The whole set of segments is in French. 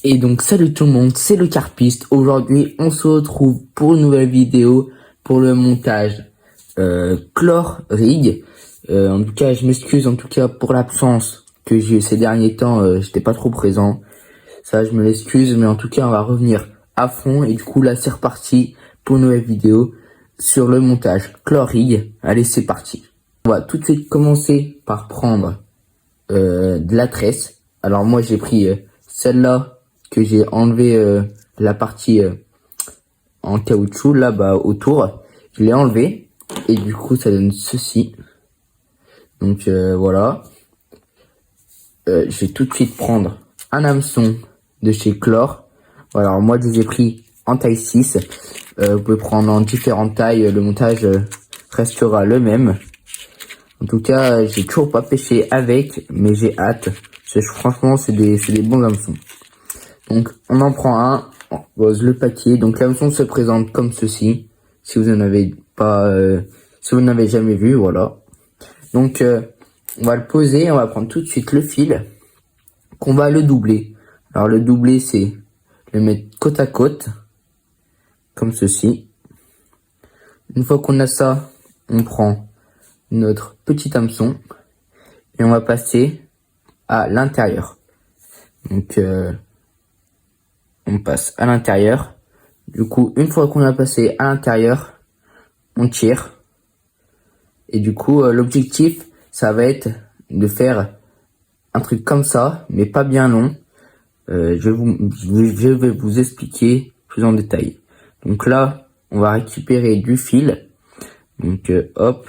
Et donc salut tout le monde, c'est le Carpiste. Aujourd'hui on se retrouve pour une nouvelle vidéo pour le montage Chlore Rig. En tout cas je m'excuse en tout cas pour l'absence que j'ai eu ces derniers temps, j'étais pas trop présent. Ça je me l'excuse, mais en tout cas on va revenir à fond et du coup là c'est reparti pour une nouvelle vidéo sur le montage Chlore Rig. Allez c'est parti. On va tout de suite commencer par prendre de la tresse. Alors moi j'ai pris celle-là que j'ai enlevé la partie en caoutchouc là-bas autour. Je l'ai enlevé et du coup ça donne ceci. Donc voilà. Je vais tout de suite prendre un hameçon de chez Chlore. Voilà, alors moi je les ai pris en taille 6. Vous pouvez prendre en différentes tailles, le montage restera le même. En tout cas, j'ai toujours pas pêché avec, mais j'ai hâte. Franchement, c'est des bons hameçons. Donc, on en prend un, on pose le paquet. Donc, l'hameçon se présente comme ceci. Si vous n'en avez pas, si vous n'avez jamais vu, voilà. Donc, on va le poser, on va prendre tout de suite le fil, qu'on va le doubler. Alors, le doubler, c'est le mettre côte à côte, comme ceci. Une fois qu'on a ça, on prend notre petit hameçon et on va passer à l'intérieur. Donc, on passe à l'intérieur. Du coup, une fois qu'on a passé à l'intérieur, on tire. Et du coup, l'objectif, ça va être de faire un truc comme ça, mais pas bien long. Je vais vous expliquer plus en détail. Donc là, on va récupérer du fil. Donc hop.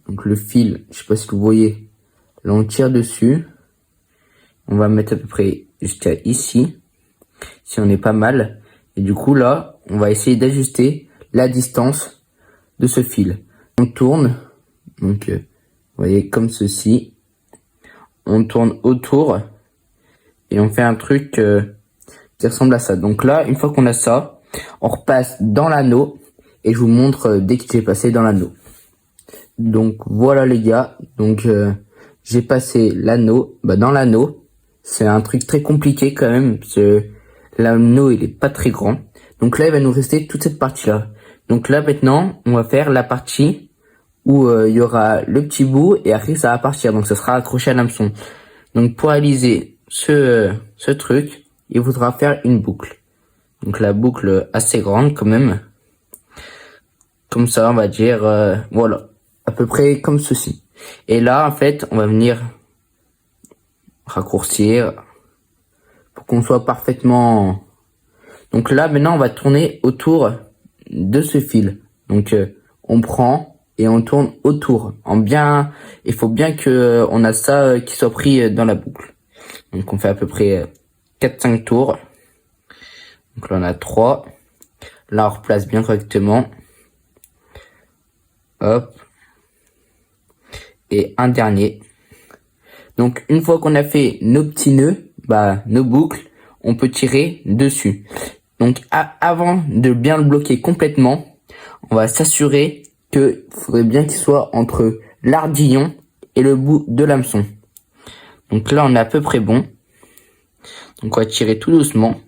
Donc le fil, je sais pas si vous voyez, là on tire dessus. On va mettre à peu près jusqu'à ici. Si on est pas mal. Et du coup là, on va essayer d'ajuster la distance de ce fil. On tourne, donc vous voyez comme ceci. On tourne autour et on fait un truc qui ressemble à ça. Donc là, une fois qu'on a ça, on repasse dans l'anneau et je vous montre dès que j'ai passé dans l'anneau. Donc voilà les gars, donc j'ai passé l'anneau dans l'anneau. C'est un truc très compliqué quand même parce que l'anneau il est pas très grand. Donc là il va nous rester toute cette partie là. Donc là maintenant on va faire la partie où il y aura le petit bout et après ça va partir. Donc ça sera accroché à l'hameçon. Donc pour réaliser ce truc, il faudra faire une boucle. Donc la boucle assez grande quand même. Comme ça on va dire voilà, à peu près comme ceci. Et là en fait on va venir raccourcir pour qu'on soit parfaitement. Donc là maintenant on va tourner autour de ce fil. Donc on prend et on tourne autour. Il faut bien que on a ça qui soit pris dans la boucle. Donc on fait à peu près 4-5 tours. Donc là on a 3. Là on replace bien correctement. Hop. Et un dernier. Donc une fois qu'on a fait nos petits nœuds, nos boucles, on peut tirer dessus. Donc avant de bien le bloquer complètement, on va s'assurer que faudrait bien qu'il soit entre l'ardillon et le bout de l'hameçon. Donc là on est à peu près bon. Donc on va tirer tout doucement.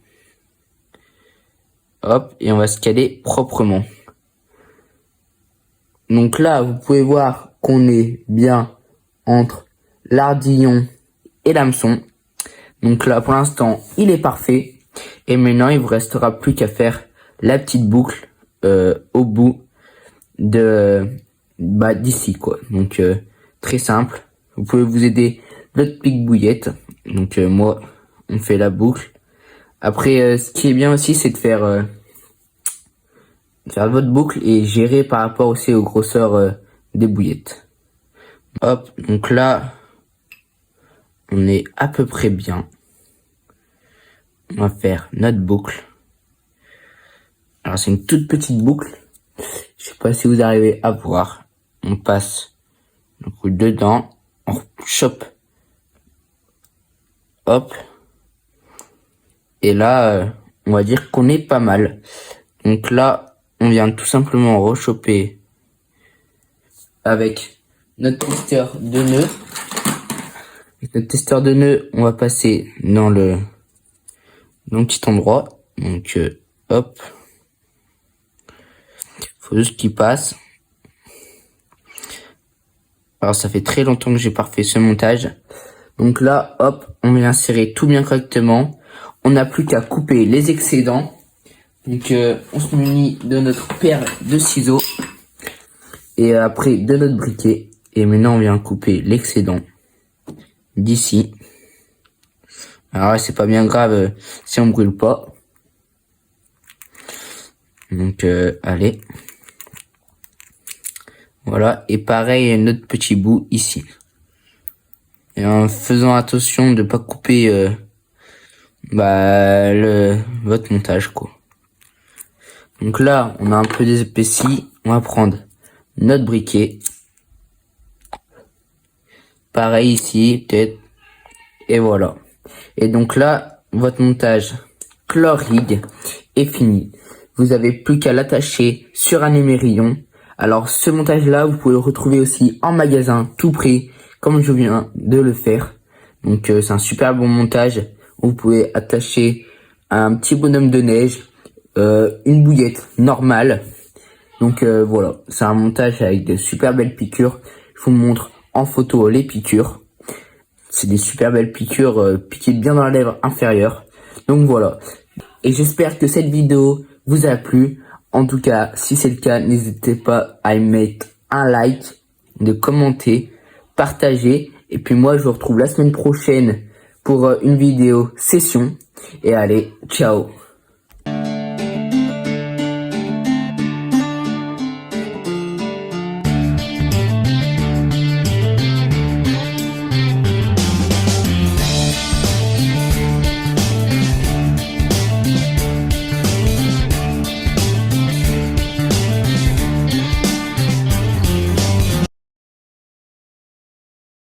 Hop, et on va se caler proprement. Donc là vous pouvez voir qu'on est bien entre l'ardillon et l'hameçon. Donc là pour l'instant il est parfait. Et maintenant il vous restera plus qu'à faire la petite boucle au bout de d'ici quoi. Donc très simple. Vous pouvez vous aider de votre pic bouillette. Donc moi on fait la boucle. Après ce qui est bien aussi c'est de faire votre boucle et gérer par rapport aussi aux grosseurs des bouillettes. Hop, donc là on est à peu près bien. On va faire notre boucle. Alors c'est une toute petite boucle. Je sais pas si vous arrivez à voir. On passe le coup dedans. On chope. Hop. Et là, on va dire qu'on est pas mal. Donc là, on vient tout simplement rechoper avec notre testeur de nœuds. Avec notre testeur de nœuds, on va passer dans le dans le petit endroit. Donc hop, faut juste qu'il passe. Alors ça fait très longtemps que j'ai pas refait ce montage. Donc là, hop, on vient insérer tout bien correctement. On n'a plus qu'à couper les excédents. Donc on se munit de notre paire de ciseaux et après de notre briquet. Et maintenant on vient couper l'excédent d'ici. Alors là, c'est pas bien grave si on brûle pas. Donc allez. Voilà, et pareil notre petit bout ici. Et en faisant attention de pas couper votre montage quoi. Donc là, on a un peu d'épaissi, on va prendre notre briquet. Pareil ici, peut-être. Et voilà. Et donc là, votre montage Chlore Rig est fini. Vous avez plus qu'à l'attacher sur un émerillon. Alors ce montage-là, vous pouvez le retrouver aussi en magasin, tout près, comme je viens de le faire. Donc c'est un super bon montage. Vous pouvez attacher un petit bonhomme de neige, une bouillette normale. Donc voilà, c'est un montage avec de super belles piqûres. Je vous montre en photo les piqûres. C'est des super belles piqûres piquées bien dans la lèvre inférieure. Donc voilà. Et j'espère que cette vidéo vous a plu. En tout cas, si c'est le cas, n'hésitez pas à mettre un like, de commenter, partager. Et puis moi, je vous retrouve la semaine prochaine pour une vidéo session. Et allez, ciao!